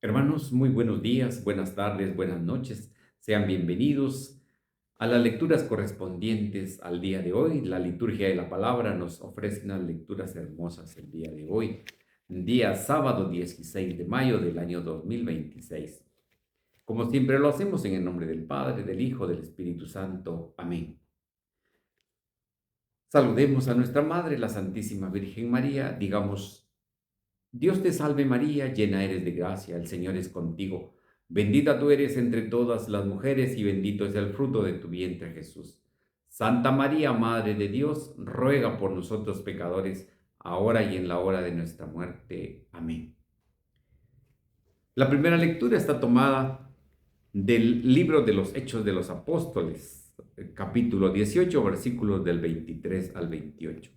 Hermanos, muy buenos días, buenas tardes, buenas noches. Sean bienvenidos a las lecturas correspondientes al día de hoy. La liturgia de la palabra nos ofrece unas lecturas hermosas el día de hoy, día sábado 16 de mayo del año 2026. Como siempre lo hacemos en el nombre del Padre, del Hijo, del Espíritu Santo. Amén. Saludemos a nuestra Madre, la Santísima Virgen María. Digamos: Dios te salve María, llena eres de gracia, el Señor es contigo. Bendita tú eres entre todas las mujeres y bendito es el fruto de tu vientre Jesús. Santa María, Madre de Dios, ruega por nosotros pecadores, ahora y en la hora de nuestra muerte. Amén. La primera lectura está tomada del libro de los Hechos de los Apóstoles, capítulo 18, versículos del 23 al 28.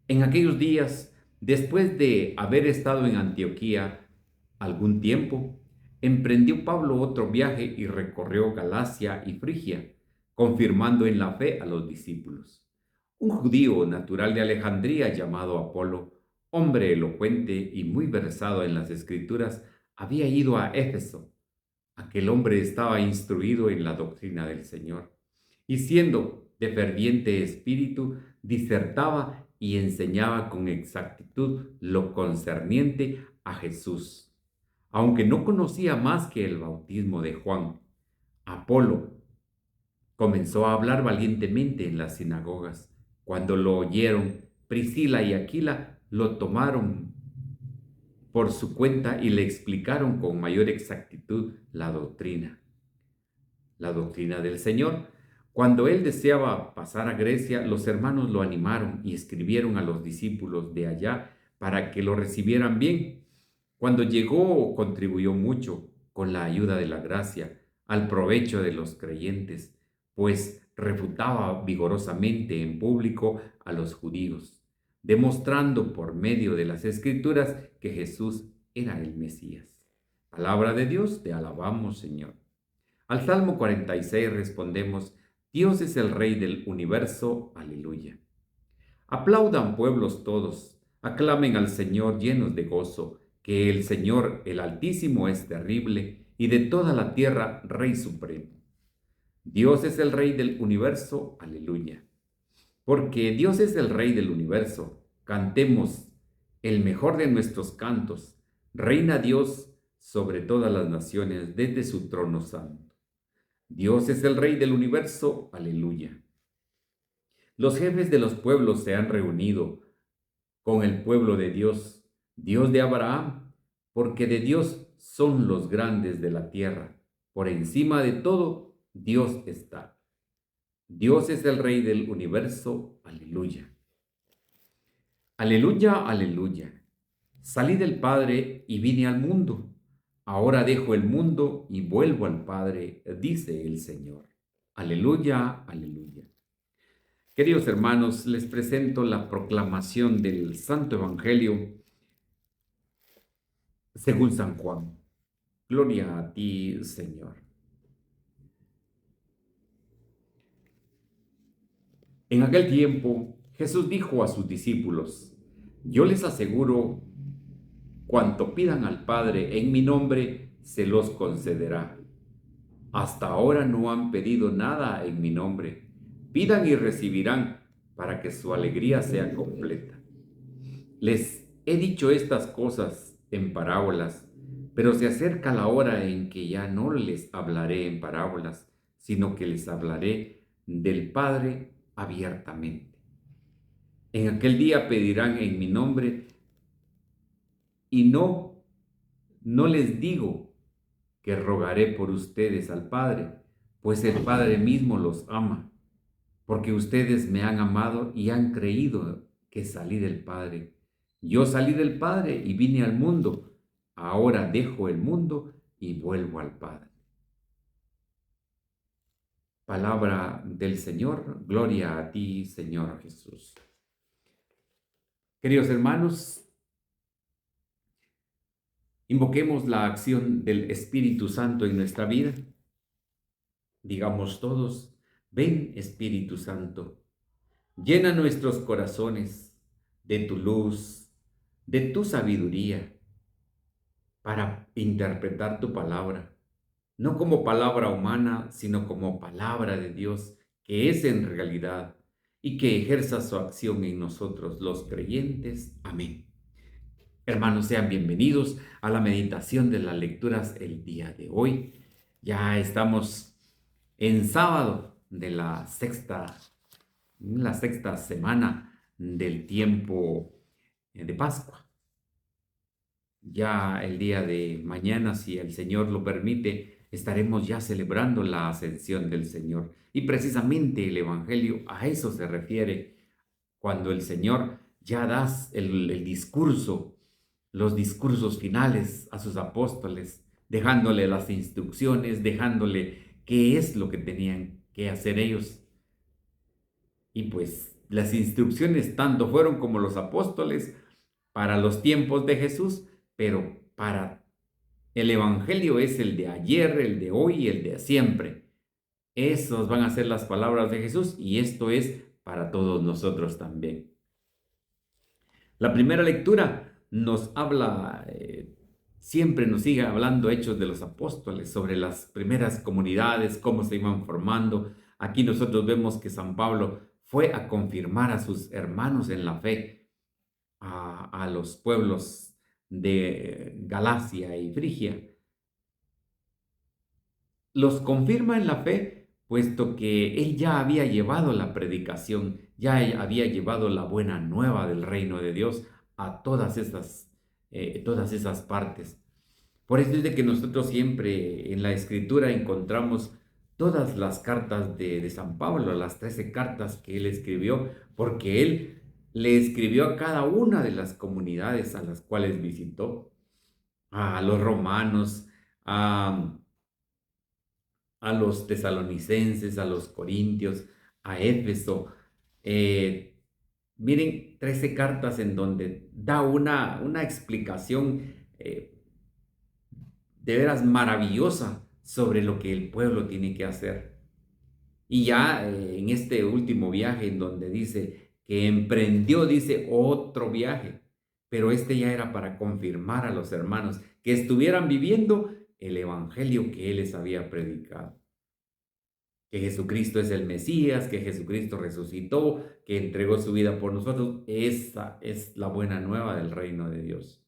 En aquellos días, después de haber estado en Antioquía algún tiempo, emprendió Pablo otro viaje y recorrió Galacia y Frigia, confirmando en la fe a los discípulos. Un judío natural de Alejandría llamado Apolo, hombre elocuente y muy versado en las escrituras, había ido a Éfeso. Aquel hombre estaba instruido en la doctrina del Señor y siendo de ferviente espíritu, disertaba y enseñaba con exactitud lo concerniente a Jesús, aunque no conocía más que el bautismo de Juan. Apolo comenzó a hablar valientemente en las sinagogas. Cuando lo oyeron, Priscila y Aquila lo tomaron por su cuenta y le explicaron con mayor exactitud la doctrina del Señor. Cuando él deseaba pasar a Grecia, los hermanos lo animaron y escribieron a los discípulos de allá para que lo recibieran bien. Cuando llegó, contribuyó mucho con la ayuda de la gracia al provecho de los creyentes, pues refutaba vigorosamente en público a los judíos, demostrando por medio de las escrituras que Jesús era el Mesías. Palabra de Dios, te alabamos, Señor. Al Salmo 46 respondemos: Dios es el Rey del universo, aleluya. Aplaudan pueblos todos, aclamen al Señor llenos de gozo, que el Señor, el Altísimo, es terrible, y de toda la tierra Rey supremo. Dios es el Rey del universo, aleluya. Porque Dios es el Rey del universo, cantemos el mejor de nuestros cantos. Reina Dios sobre todas las naciones desde su trono santo. Dios es el Rey del universo, aleluya. Los jefes de los pueblos se han reunido con el pueblo de Dios, Dios de Abraham, porque de Dios son los grandes de la tierra. Por encima de todo, Dios está. Dios es el Rey del universo, aleluya. Aleluya, aleluya. Salí del Padre y vine al mundo. Ahora dejo el mundo y vuelvo al Padre, dice el Señor. Aleluya, aleluya. Queridos hermanos, les presento la proclamación del Santo Evangelio según San Juan. Gloria a ti, Señor. En aquel tiempo, Jesús dijo a sus discípulos: Yo les aseguro, cuanto pidan al Padre en mi nombre, se los concederá. Hasta ahora no han pedido nada en mi nombre. Pidan y recibirán, para que su alegría sea completa. Les he dicho estas cosas en parábolas, pero se acerca la hora en que ya no les hablaré en parábolas, sino que les hablaré del Padre abiertamente. En aquel día pedirán en mi nombre y no les digo que rogaré por ustedes al Padre, pues el Padre mismo los ama, porque ustedes me han amado y han creído que salí del Padre. Yo salí del Padre y vine al mundo. Ahora dejo el mundo y vuelvo al Padre. Palabra del Señor, gloria a ti, Señor Jesús. Queridos hermanos, invoquemos la acción del Espíritu Santo en nuestra vida. Digamos todos: ven, Espíritu Santo, llena nuestros corazones de tu luz, de tu sabiduría, para interpretar tu palabra, no como palabra humana, sino como palabra de Dios, que es en realidad, y que ejerza su acción en nosotros los creyentes. Amén. Hermanos, sean bienvenidos a la meditación de las lecturas el día de hoy. Ya estamos en sábado de la sexta semana del tiempo de Pascua. Ya el día de mañana, si el Señor lo permite, estaremos ya celebrando la ascensión del Señor. Y precisamente el Evangelio a eso se refiere cuando el Señor ya da el discurso, los discursos finales a sus apóstoles, dejándole las instrucciones, dejándole qué es lo que tenían que hacer ellos. Y pues las instrucciones tanto fueron como los apóstoles para los tiempos de Jesús, pero para el Evangelio es el de ayer, el de hoy y el de siempre. Esas van a ser las palabras de Jesús y esto es para todos nosotros también. La primera lectura nos habla, siempre nos sigue hablando Hechos de los Apóstoles sobre las primeras comunidades, cómo se iban formando. Aquí nosotros vemos que San Pablo fue a confirmar a sus hermanos en la fe, a los pueblos de Galacia y Frigia. Los confirma en la fe, puesto que él ya había llevado la predicación, ya había llevado la buena nueva del reino de Dios a todas esas partes. Por eso es de que nosotros siempre en la Escritura encontramos todas las cartas de San Pablo, las 13 cartas que él escribió, porque él le escribió a cada una de las comunidades a las cuales visitó, a los romanos, a los tesalonicenses, a los corintios, a Éfeso. Eh, Miren, 13 cartas en donde da una explicación de veras maravillosa sobre lo que el pueblo tiene que hacer. Y ya en este último viaje en donde dice que emprendió, dice otro viaje, pero este ya era para confirmar a los hermanos que estuvieran viviendo el evangelio que él les había predicado. Que Jesucristo es el Mesías, que Jesucristo resucitó, que entregó su vida por nosotros. Esa es la buena nueva del reino de Dios.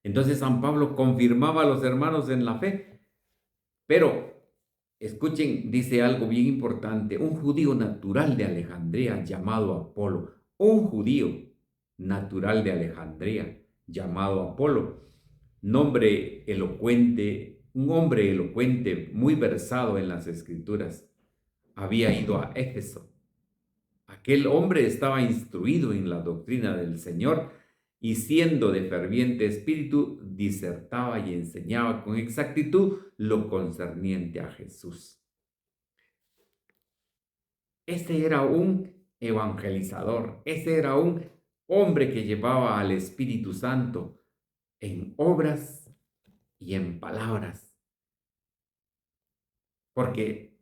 Entonces San Pablo confirmaba a los hermanos en la fe, pero escuchen, dice algo bien importante, un judío natural de Alejandría llamado Apolo, un judío natural de Alejandría llamado Apolo, nombre elocuente, un hombre elocuente, muy versado en las escrituras, había ido a Éfeso. Aquel hombre estaba instruido en la doctrina del Señor y siendo de ferviente espíritu, disertaba y enseñaba con exactitud lo concerniente a Jesús. Ese era un evangelizador, ese era un hombre que llevaba al Espíritu Santo en obras y en palabras, porque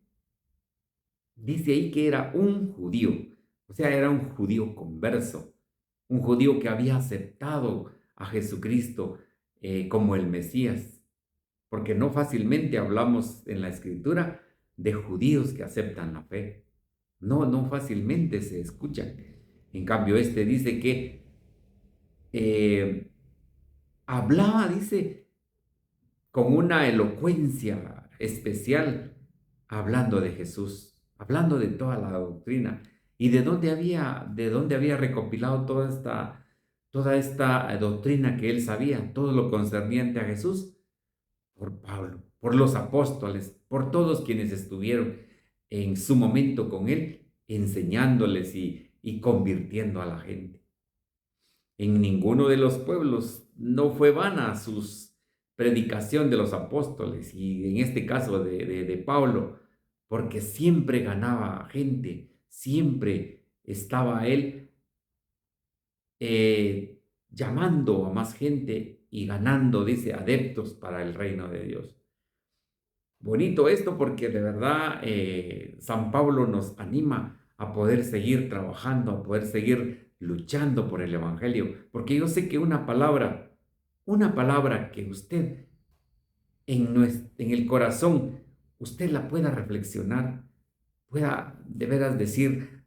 dice ahí que era un judío, o sea, era un judío converso, un judío que había aceptado a Jesucristo como el Mesías, porque no fácilmente hablamos en la Escritura de judíos que aceptan la fe. No, no fácilmente se escuchan. En cambio, este dice que eh, hablaba, dice, con una elocuencia especial, hablando de Jesús, hablando de toda la doctrina y de dónde había recopilado toda esta doctrina que él sabía, todo lo concerniente a Jesús, por Pablo, por los apóstoles, por todos quienes estuvieron en su momento con él, enseñándoles y convirtiendo a la gente. En ninguno de los pueblos no fue vana sus predicación de los apóstoles y en este caso de Pablo, porque siempre ganaba gente, siempre estaba él llamando a más gente y ganando, dice, adeptos para el reino de Dios. Bonito esto porque de verdad San Pablo nos anima a poder seguir trabajando, a poder seguir luchando por el Evangelio, porque yo sé que una palabra que usted en el corazón usted la pueda reflexionar, pueda de veras decir,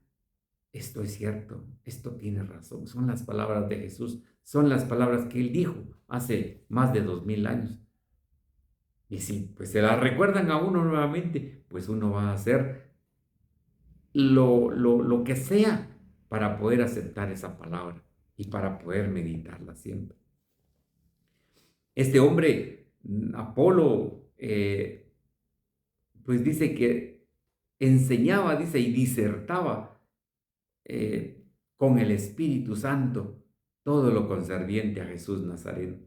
esto es cierto, esto tiene razón, son las palabras de Jesús, son las palabras que Él dijo hace más de 2000 años. Y si pues se las recuerdan a uno nuevamente, pues uno va a hacer lo que sea para poder aceptar esa palabra y para poder meditarla siempre. Este hombre, Apolo, pues dice que enseñaba, dice, y disertaba con el Espíritu Santo todo lo concerniente a Jesús Nazareno.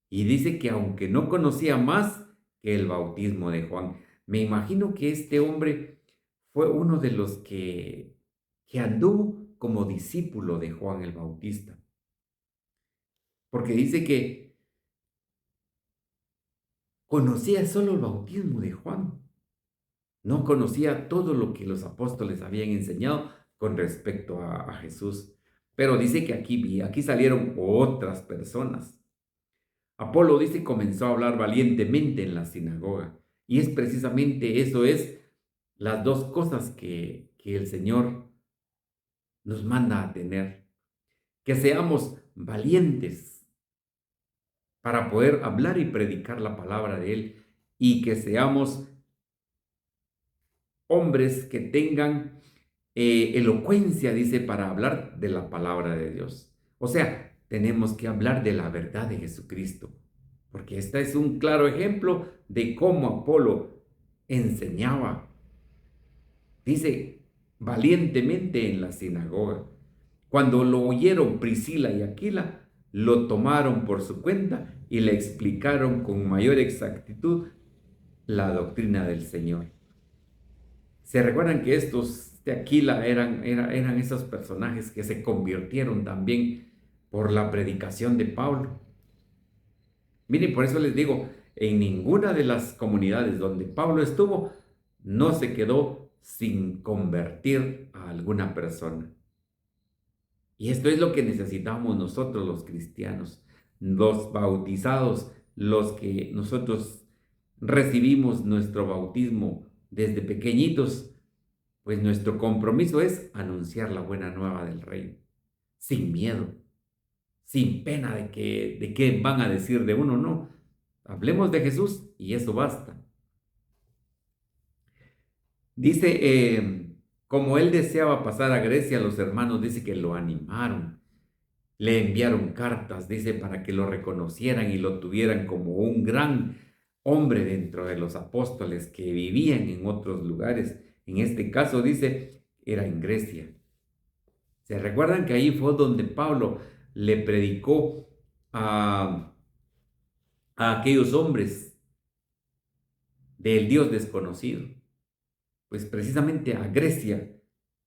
Y dice que aunque no conocía más que el bautismo de Juan, me imagino que este hombre fue uno de los que anduvo como discípulo de Juan el Bautista, porque dice que conocía solo el bautismo de Juan, no conocía todo lo que los apóstoles habían enseñado con respecto a Jesús. Pero dice que aquí salieron otras personas. Apolo dice comenzó a hablar valientemente en la sinagoga. Y es precisamente eso, es las dos cosas que el Señor nos manda a tener. Que seamos valientes para poder hablar y predicar la palabra de Él. Y que seamos hombres que tengan elocuencia, dice, para hablar de la palabra de Dios. O sea, tenemos que hablar de la verdad de Jesucristo, porque este es un claro ejemplo de cómo Apolo enseñaba, dice, valientemente en la sinagoga. Cuando lo oyeron Priscila y Aquila, lo tomaron por su cuenta y le explicaron con mayor exactitud la doctrina del Señor. ¿Se recuerdan que estos de Aquila eran esos personajes que se convirtieron también por la predicación de Pablo? Miren, por eso les digo, en ninguna de las comunidades donde Pablo estuvo, no se quedó sin convertir a alguna persona. Y esto es lo que necesitamos nosotros los cristianos, los bautizados, los que nosotros recibimos nuestro bautismo desde pequeñitos, pues nuestro compromiso es anunciar la buena nueva del reino, sin miedo, sin pena de qué van a decir de uno, no. Hablemos de Jesús y eso basta. Dice, como él deseaba pasar a Grecia, los hermanos dice que lo animaron, le enviaron cartas, dice, para que lo reconocieran y lo tuvieran como un gran hombre dentro de los apóstoles que vivían en otros lugares. En este caso, dice, era en Grecia. ¿Se recuerdan que ahí fue donde Pablo le predicó a aquellos hombres del Dios desconocido? Pues precisamente a Grecia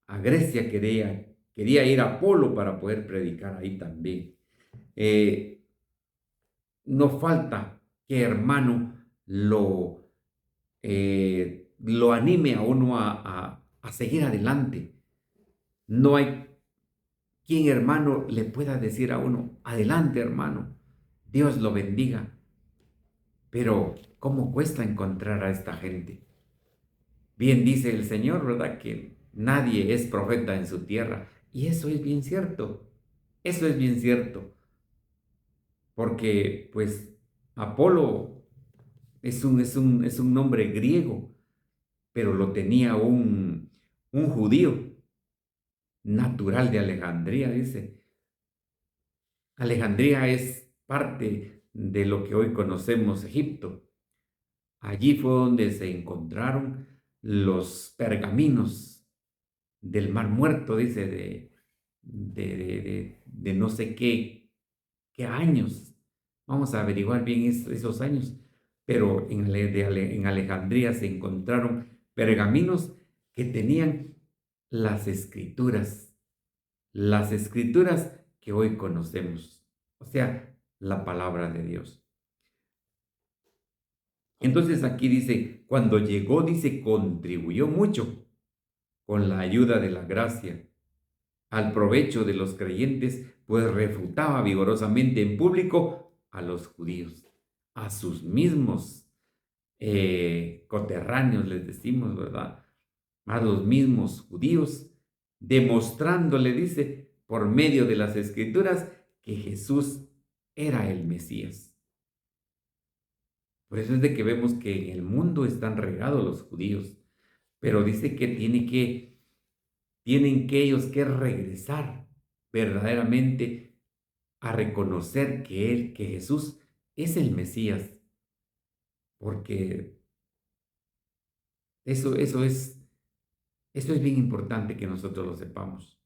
quería ir a Apolo para poder predicar ahí también. Eh, no falta que hermano lo anime a uno a seguir adelante. No hay quien hermano le pueda decir a uno, adelante hermano, Dios lo bendiga. Pero ¿cómo cuesta encontrar a esta gente? Bien dice el Señor, ¿verdad? Que nadie es profeta en su tierra. Y eso es bien cierto. Eso es bien cierto. Porque pues Apolo es un nombre griego, pero lo tenía un judío natural de Alejandría, dice. Alejandría es parte de lo que hoy conocemos Egipto. Allí fue donde se encontraron los pergaminos del Mar Muerto, dice, de no sé qué años. Vamos a averiguar bien esos años. Pero en Alejandría se encontraron pergaminos que tenían las escrituras que hoy conocemos, o sea, la palabra de Dios. Entonces aquí dice, cuando llegó, dice, contribuyó mucho con la ayuda de la gracia al provecho de los creyentes, pues refutaba vigorosamente en público a los judíos. a sus mismos coterráneos, les decimos, ¿verdad? A los mismos judíos, demostrándole, dice, por medio de las escrituras, que Jesús era el Mesías. Por eso es de que vemos que en el mundo están regados los judíos, pero dice que tienen que ellos que regresar verdaderamente a reconocer que Jesús es el Mesías, porque eso, eso es, eso es bien importante que nosotros lo sepamos,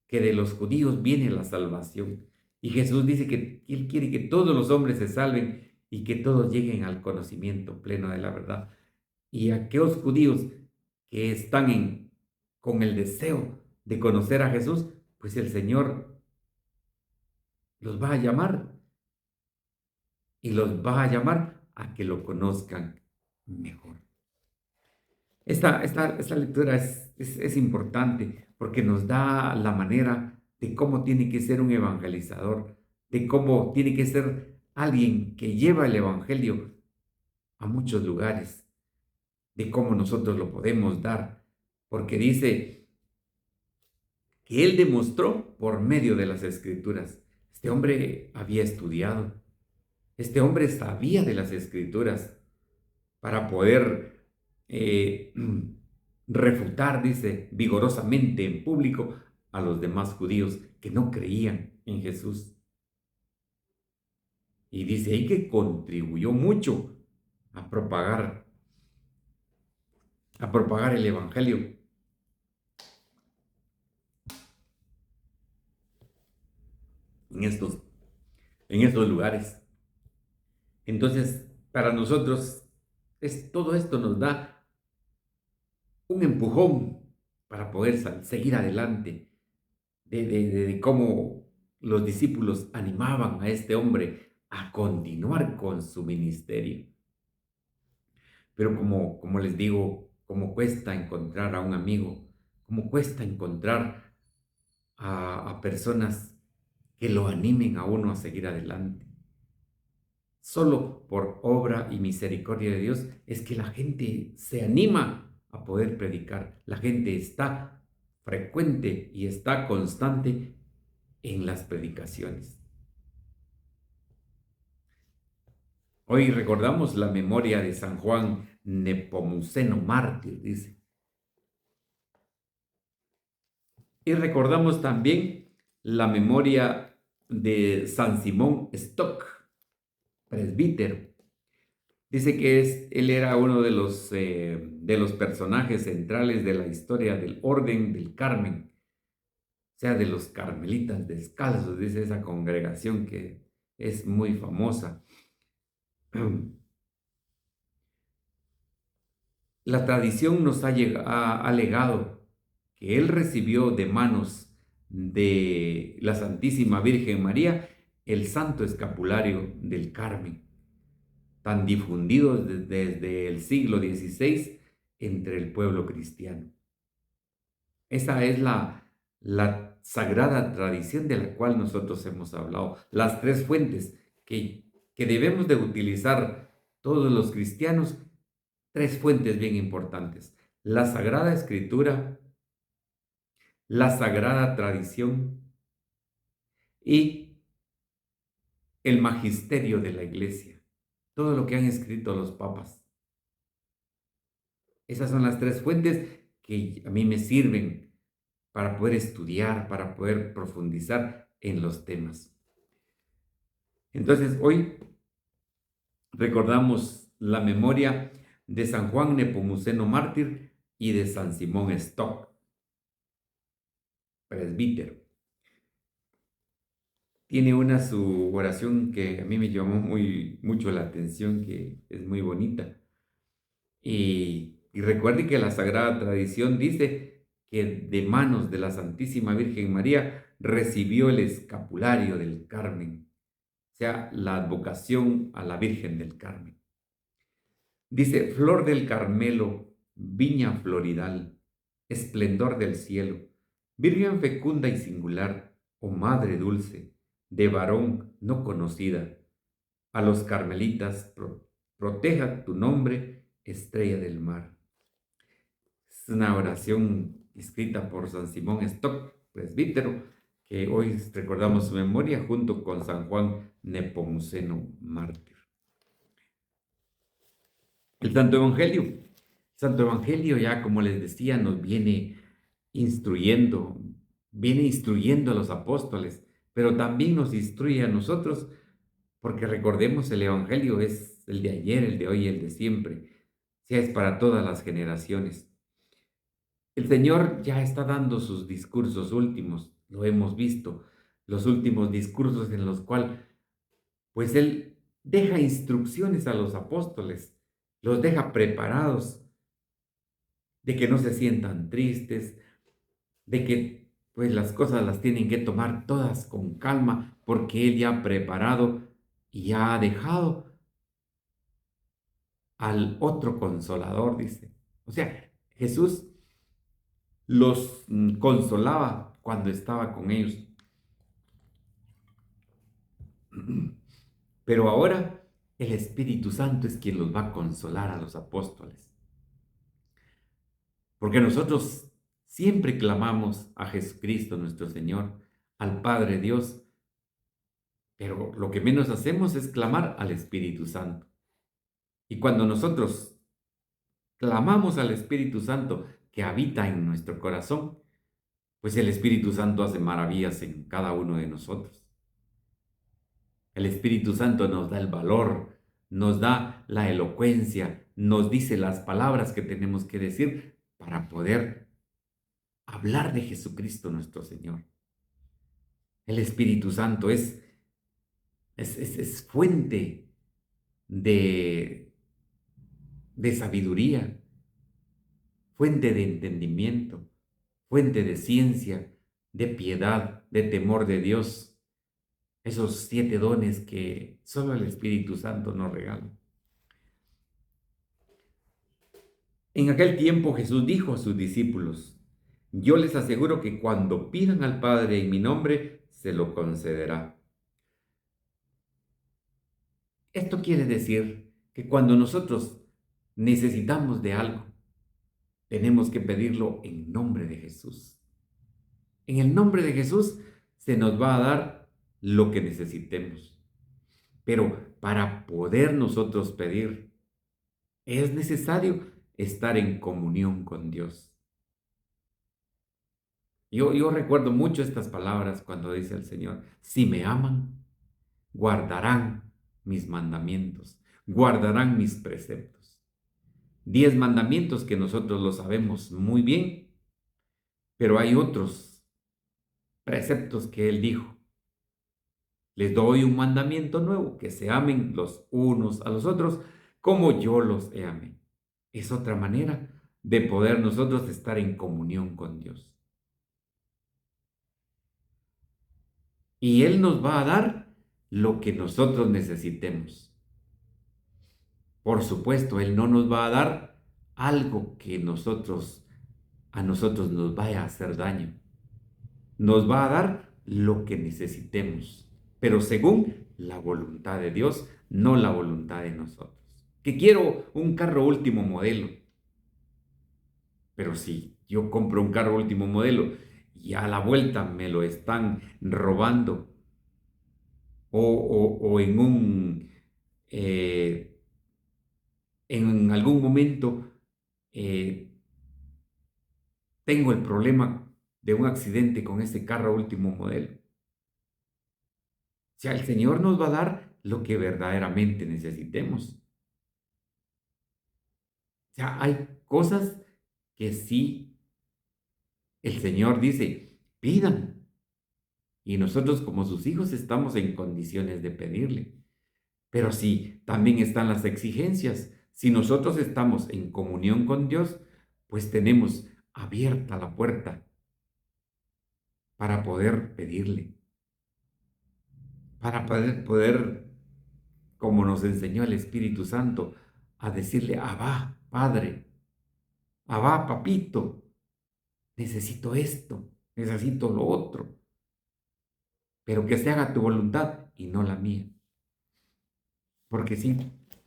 que de los judíos viene la salvación. Y Jesús dice que Él quiere que todos los hombres se salven y que todos lleguen al conocimiento pleno de la verdad. Y aquellos judíos que están con el deseo de conocer a Jesús, pues el Señor los va a llamar y los va a llamar a que lo conozcan mejor. Esta lectura es importante porque nos da la manera de cómo tiene que ser un evangelizador, de cómo tiene que ser alguien que lleva el evangelio a muchos lugares, de cómo nosotros lo podemos dar, porque dice que él demostró por medio de las escrituras. Este hombre había estudiado, este hombre sabía de las escrituras para poder refutar, dice, vigorosamente en público a los demás judíos que no creían en Jesús. Y dice ahí que contribuyó mucho a propagar, a propagar el evangelio en estos lugares. Entonces, para nosotros, todo esto nos da un empujón para poder seguir adelante, de cómo los discípulos animaban a este hombre a continuar con su ministerio. Pero como les digo, como cuesta encontrar a un amigo, como cuesta encontrar a personas que lo animen a uno a seguir adelante. Solo por obra y misericordia de Dios es que la gente se anima a poder predicar. La gente está frecuente y está constante en las predicaciones. Hoy recordamos la memoria de San Juan Nepomuceno mártir, dice. Y recordamos también la memoria de San Simón Stock, presbítero. Dice que él era uno de los personajes centrales de la historia del Orden del Carmen, o sea, de los carmelitas descalzos, dice esa congregación que es muy famosa. La tradición nos ha legado que él recibió de manos de la Santísima Virgen María el Santo Escapulario del Carmen, tan difundido desde el siglo XVI entre el pueblo cristiano. Esa es la sagrada tradición de la cual nosotros hemos hablado. Las tres fuentes que debemos de utilizar todos los cristianos, tres fuentes bien importantes. La Sagrada Escritura, la Sagrada Tradición y el magisterio de la Iglesia. Todo lo que han escrito los papas. Esas son las tres fuentes que a mí me sirven para poder estudiar, para poder profundizar en los temas. Entonces, hoy recordamos la memoria de San Juan Nepomuceno mártir y de San Simón Stock, presbítero. Tiene su oración que a mí me llamó mucho la atención, que es muy bonita. Y recuerde que la Sagrada Tradición dice que de manos de la Santísima Virgen María recibió el escapulario del Carmen, o sea, la advocación a la Virgen del Carmen. Dice, flor del Carmelo, viña floridal, esplendor del cielo, Virgen fecunda y singular, oh Madre dulce, de varón no conocida, a los carmelitas, proteja tu nombre, estrella del mar. Es una oración escrita por San Simón Stock, presbítero, que hoy recordamos su memoria junto con San Juan Nepomuceno, mártir. El Santo Evangelio. El Santo Evangelio ya, como les decía, nos instruyendo, viene instruyendo a los apóstoles, pero también nos instruye a nosotros, porque recordemos, el Evangelio es el de ayer, el de hoy y el de siempre. O sea, es para todas las generaciones. El Señor ya está dando sus discursos últimos, lo hemos visto, los últimos discursos en los cuales, pues Él deja instrucciones a los apóstoles, los deja preparados de que no se sientan tristes, de que pues las cosas las tienen que tomar todas con calma, porque Él ya ha preparado y ya ha dejado al otro consolador, dice. O sea, Jesús los consolaba cuando estaba con ellos. Pero ahora el Espíritu Santo es quien los va a consolar a los apóstoles. Porque nosotros siempre clamamos a Jesucristo nuestro Señor, al Padre Dios, pero lo que menos hacemos es clamar al Espíritu Santo. Y cuando nosotros clamamos al Espíritu Santo que habita en nuestro corazón, pues el Espíritu Santo hace maravillas en cada uno de nosotros. El Espíritu Santo nos da el valor, nos da la elocuencia, nos dice las palabras que tenemos que decir para poder hablar de Jesucristo nuestro Señor. El Espíritu Santo es fuente de, de sabiduría, fuente de entendimiento, fuente de ciencia, de piedad, de temor de Dios. Esos 7 dones que solo el Espíritu Santo nos regala. En aquel tiempo Jesús dijo a sus discípulos: yo les aseguro que cuando pidan al Padre en mi nombre, se lo concederá. Esto quiere decir que cuando nosotros necesitamos de algo, tenemos que pedirlo en nombre de Jesús. En el nombre de Jesús se nos va a dar lo que necesitemos. Pero para poder nosotros pedir, es necesario estar en comunión con Dios. Yo recuerdo mucho estas palabras cuando dice el Señor: si me aman, guardarán mis mandamientos, guardarán mis preceptos. 10 mandamientos que nosotros lo sabemos muy bien, pero hay otros preceptos que Él dijo. Les doy un mandamiento nuevo, que se amen los unos a los otros como yo los he amado. Es otra manera de poder nosotros estar en comunión con Dios. Y Él nos va a dar lo que nosotros necesitemos. Por supuesto, Él no nos va a dar algo que a nosotros nos vaya a hacer daño. Nos va a dar lo que necesitemos, pero según la voluntad de Dios, no la voluntad de nosotros. Que quiero un carro último modelo, pero si yo compro un carro último modelo y a la vuelta me lo están robando o en algún momento eh, tengo el problema de un accidente con ese carro último modelo. O sea, el Señor nos va a dar lo que verdaderamente necesitemos. O sea, hay cosas que sí el Señor dice: pidan. Y nosotros como sus hijos estamos en condiciones de pedirle. Pero sí, también están las exigencias. Si nosotros estamos en comunión con Dios, pues tenemos abierta la puerta para poder pedirle, para poder, como nos enseñó el Espíritu Santo, a decirle: Abba, Padre, Abba, Papito, necesito esto, necesito lo otro, pero que se haga tu voluntad y no la mía. Porque sí,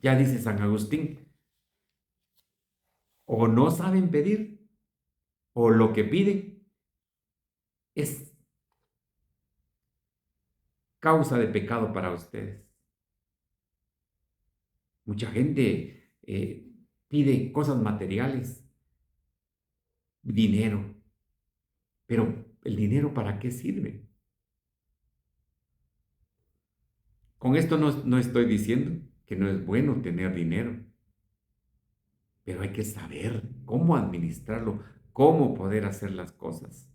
ya dice San Agustín, o no saben pedir, o lo que piden es causa de pecado para ustedes. Mucha gente pide cosas materiales, dinero, pero ¿el dinero para qué sirve? Con esto no estoy diciendo que no es bueno tener dinero, pero hay que saber cómo administrarlo, cómo poder hacer las cosas.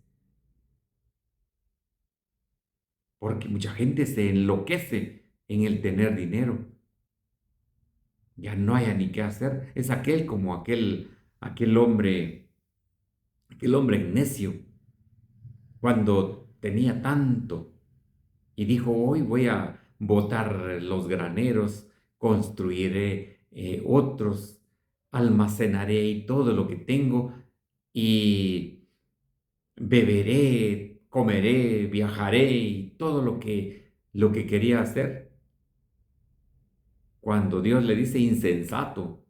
Porque mucha gente se enloquece en el tener dinero. Ya no haya ni qué hacer. Es aquel como aquel hombre necio, cuando tenía tanto y dijo, hoy voy a botar los graneros, construiré otros, almacenaré y todo lo que tengo y beberé, comeré, viajaré y todo lo que quería hacer. Cuando Dios le dice insensato,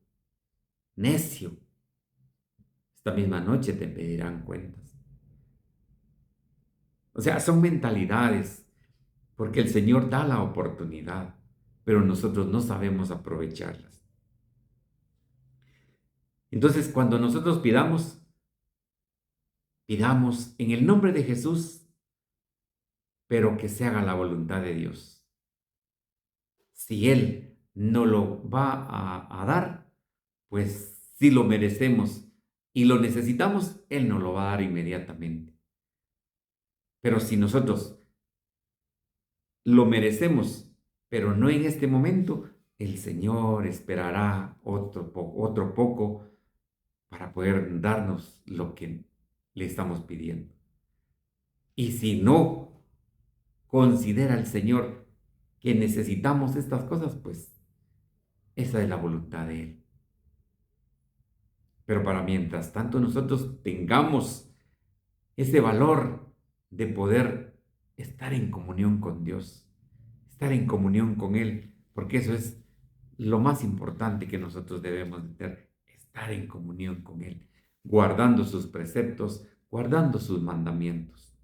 necio, esta misma noche te pedirán cuentas. O sea, son mentalidades, porque el Señor da la oportunidad, pero nosotros no sabemos aprovecharlas. Entonces, cuando nosotros pidamos en el nombre de Jesús, pero que se haga la voluntad de Dios. Si Él no lo va a dar, pues si lo merecemos y lo necesitamos, Él nos lo va a dar inmediatamente. Pero si nosotros lo merecemos, pero no en este momento, el Señor esperará otro poco para poder darnos lo que le estamos pidiendo. Y si no considera el Señor que necesitamos estas cosas, pues esa es la voluntad de Él. Pero para mientras tanto nosotros tengamos ese valor de poder estar en comunión con Dios, estar en comunión con Él, porque eso es lo más importante que nosotros debemos de tener, estar en comunión con Él, guardando sus preceptos, guardando sus mandamientos.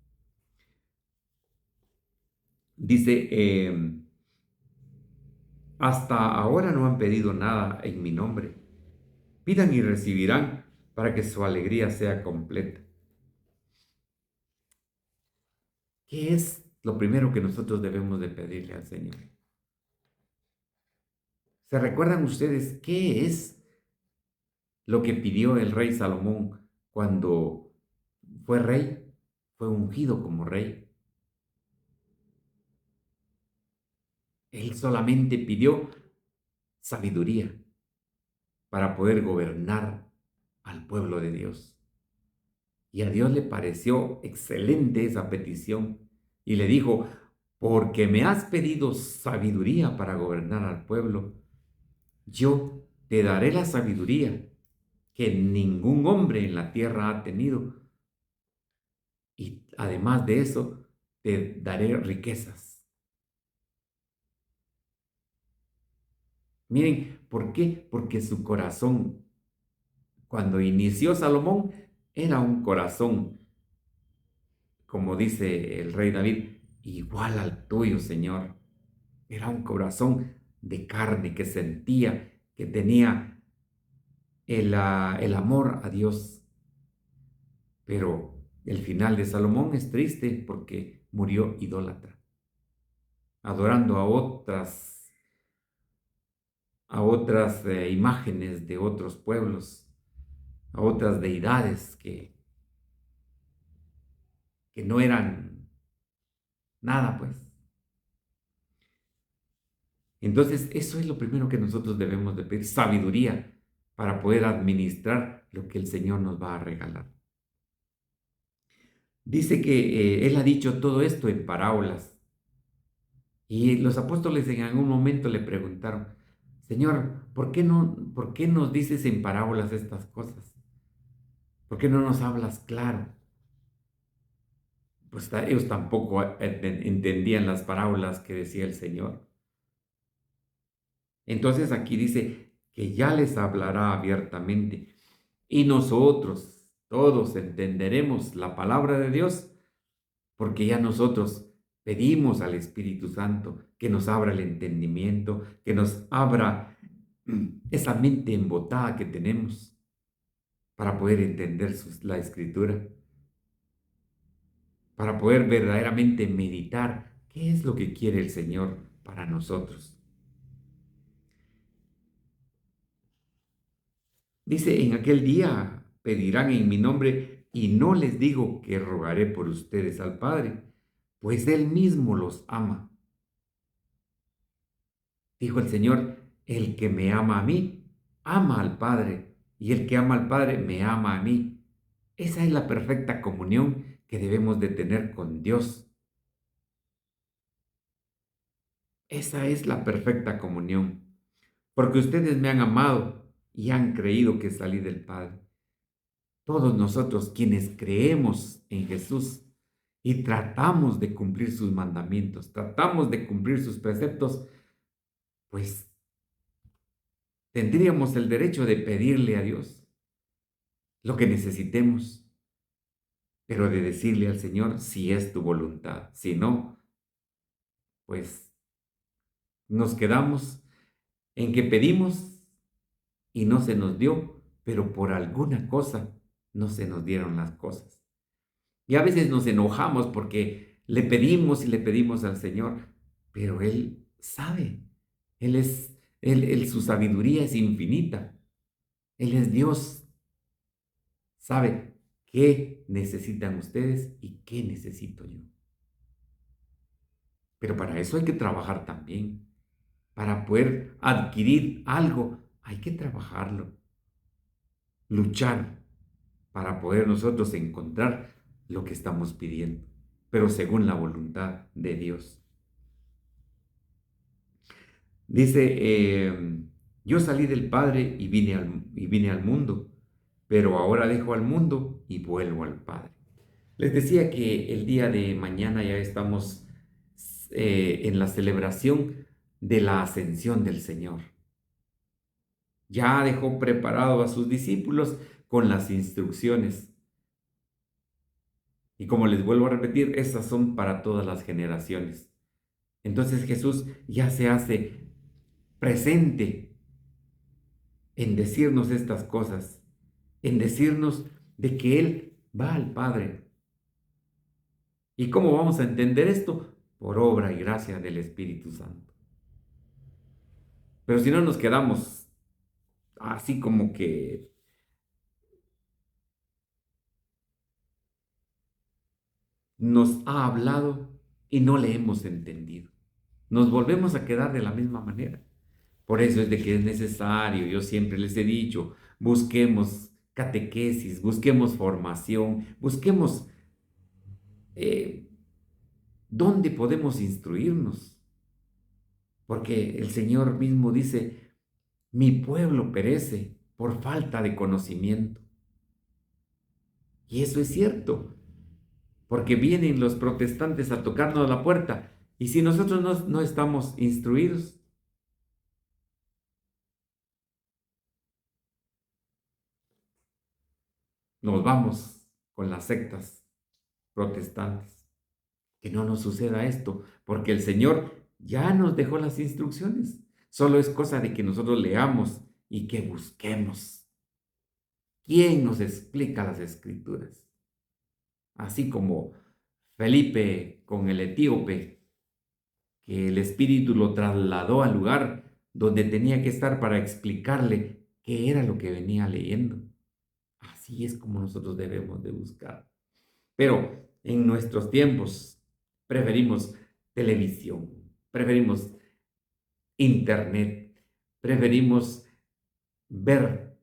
Dice, hasta ahora no han pedido nada en mi nombre. Pidan y recibirán para que su alegría sea completa. ¿Qué es lo primero que nosotros debemos de pedirle al Señor? ¿Se recuerdan ustedes qué es lo que pidió el rey Salomón cuando fue rey? Fue ungido como rey. Él solamente pidió sabiduría para poder gobernar al pueblo de Dios. Y a Dios le pareció excelente esa petición y le dijo, porque me has pedido sabiduría para gobernar al pueblo, yo te daré la sabiduría que ningún hombre en la tierra ha tenido. Y además de eso, te daré riquezas. Miren, ¿por qué? Porque su corazón, cuando inició Salomón, era un corazón, como dice el rey David, igual al tuyo, Señor. Era un corazón de carne que sentía, que tenía el amor a Dios. Pero el final de Salomón es triste porque murió idólatra, adorando a otras imágenes de otros pueblos, a otras deidades que no eran nada, pues. Entonces, eso es lo primero que nosotros debemos de pedir, sabiduría para poder administrar lo que el Señor nos va a regalar. Dice que Él ha dicho todo esto en parábolas. Y los apóstoles en algún momento le preguntaron, Señor, por qué nos dices en parábolas estas cosas? ¿Por qué no nos hablas claro? Pues ellos tampoco entendían las parábolas que decía el Señor. Entonces aquí dice que ya les hablará abiertamente y nosotros todos entenderemos la palabra de Dios porque ya nosotros pedimos al Espíritu Santo que nos abra el entendimiento, que nos abra esa mente embotada que tenemos para poder entender la Escritura, para poder verdaderamente meditar qué es lo que quiere el Señor para nosotros. Dice, en aquel día pedirán en mi nombre y no les digo que rogaré por ustedes al Padre, pues Él mismo los ama. Dijo el Señor, el que me ama a mí, ama al Padre, y el que ama al Padre, me ama a mí. Esa es la perfecta comunión que debemos de tener con Dios. Esa es la perfecta comunión, porque ustedes me han amado y han creído que salí del Padre. Todos nosotros quienes creemos en Jesús y tratamos de cumplir sus mandamientos, tratamos de cumplir sus preceptos, pues tendríamos el derecho de pedirle a Dios lo que necesitemos, pero de decirle al Señor si es tu voluntad. Si no, pues nos quedamos en que pedimos y no se nos dio, pero por alguna cosa no se nos dieron las cosas. Y a veces nos enojamos porque le pedimos y le pedimos al Señor, pero Él sabe, su sabiduría es infinita. Él es Dios, sabe qué necesitan ustedes y qué necesito yo. Pero para eso hay que trabajar también. Para poder adquirir algo, hay que trabajarlo, luchar para poder nosotros encontrar lo que estamos pidiendo, pero según la voluntad de Dios. Dice, yo salí del Padre y vine al mundo, pero ahora dejo al mundo y vuelvo al Padre. Les decía que el día de mañana ya estamos en la celebración de la ascensión del Señor. Ya dejó preparado a sus discípulos con las instrucciones. Y como les vuelvo a repetir, estas son para todas las generaciones. Entonces Jesús ya se hace presente en decirnos estas cosas, en decirnos de que Él va al Padre. ¿Y cómo vamos a entender esto? Por obra y gracia del Espíritu Santo. Pero si no nos quedamos así como que nos ha hablado y no le hemos entendido. Nos volvemos a quedar de la misma manera. Por eso es de que es necesario, yo siempre les he dicho, busquemos catequesis, busquemos formación, busquemos eh, dónde podemos instruirnos. Porque el Señor mismo dice, mi pueblo perece por falta de conocimiento. Y eso es cierto, porque vienen los protestantes a tocarnos la puerta. Y si nosotros no estamos instruidos, nos vamos con las sectas protestantes. Que no nos suceda esto, porque el Señor ya nos dejó las instrucciones. Solo es cosa de que nosotros leamos y que busquemos. ¿Quién nos explica las escrituras? Así como Felipe con el etíope, que el Espíritu lo trasladó al lugar donde tenía que estar para explicarle qué era lo que venía leyendo. Así es como nosotros debemos de buscar. Pero en nuestros tiempos preferimos televisión, preferimos internet, preferimos ver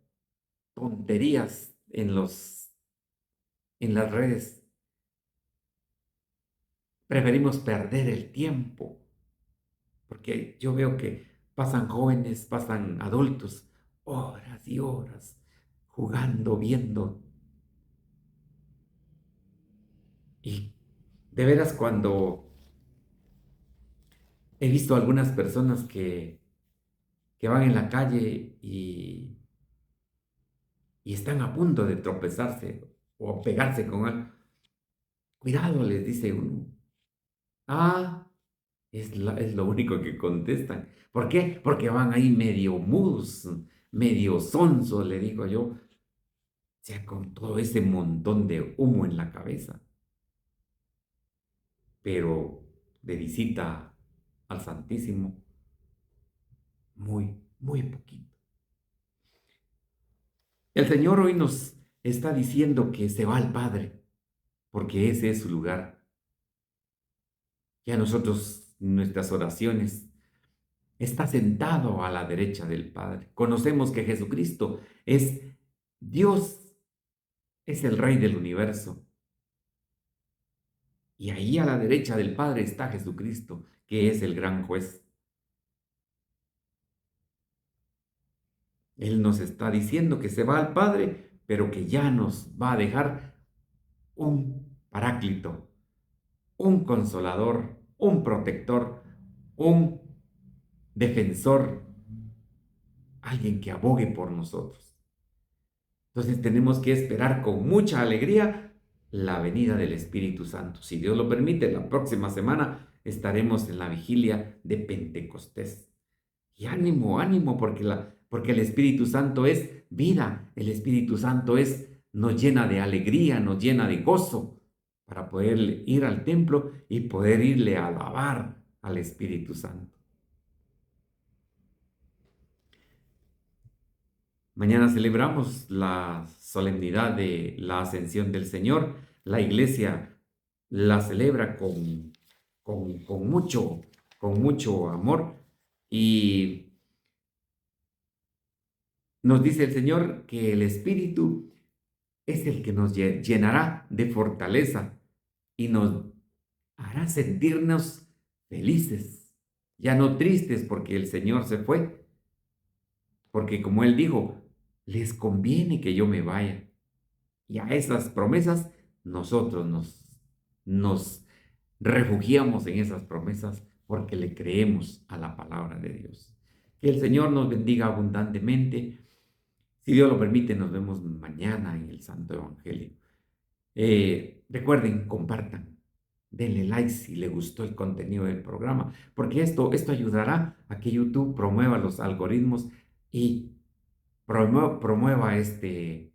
tonterías en las redes, preferimos perder el tiempo, porque yo veo que pasan jóvenes, pasan adultos, horas y horas jugando, viendo. Y de veras cuando he visto algunas personas que que van en la calle y están a punto de tropezarse o pegarse con algo. Cuidado, les dice uno. Ah, es lo único que contestan. ¿Por qué? Porque van ahí medio mudos, medio sonsos, le digo yo, o sea, con todo ese montón de humo en la cabeza, pero de visita al Santísimo, muy, muy poquito. El Señor hoy nos está diciendo que se va al Padre, porque ese es su lugar. Ya nosotros, nuestras oraciones, está sentado a la derecha del Padre. Conocemos que Jesucristo es Dios, es el Rey del universo. Y ahí a la derecha del Padre está Jesucristo, que es el gran juez. Él nos está diciendo que se va al Padre, pero que ya nos va a dejar un paráclito, un consolador, un protector, un defensor, alguien que abogue por nosotros. Entonces tenemos que esperar con mucha alegría la venida del Espíritu Santo. Si Dios lo permite, la próxima semana estaremos en la vigilia de Pentecostés. Y ánimo, ánimo, porque el Espíritu Santo es vida, el Espíritu Santo nos llena de alegría, nos llena de gozo para poder ir al templo y poder irle a alabar al Espíritu Santo. Mañana celebramos la solemnidad de la Ascensión del Señor. La iglesia la celebra con mucho amor y nos dice el Señor que el Espíritu es el que nos llenará de fortaleza y nos hará sentirnos felices, ya no tristes porque el Señor se fue, porque como Él dijo, les conviene que yo me vaya. Y a esas promesas nosotros nos refugiamos en esas promesas porque le creemos a la palabra de Dios. Que el Señor nos bendiga abundantemente. Si Dios lo permite, nos vemos mañana en el Santo Evangelio. Recuerden, compartan, denle like si les gustó el contenido del programa, porque esto ayudará a que YouTube promueva los algoritmos y promueva este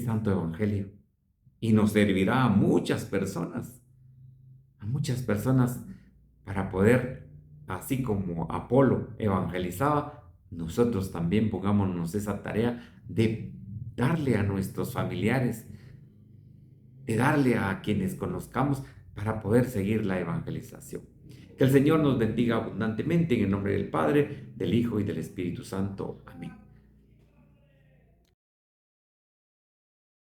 Santo Evangelio. Y nos servirá a muchas personas para poder, así como Apolo evangelizaba, nosotros también pongámonos esa tarea de darle a nuestros familiares, de darle a quienes conozcamos para poder seguir la evangelización. Que el Señor nos bendiga abundantemente en el nombre del Padre, del Hijo y del Espíritu Santo. Amén.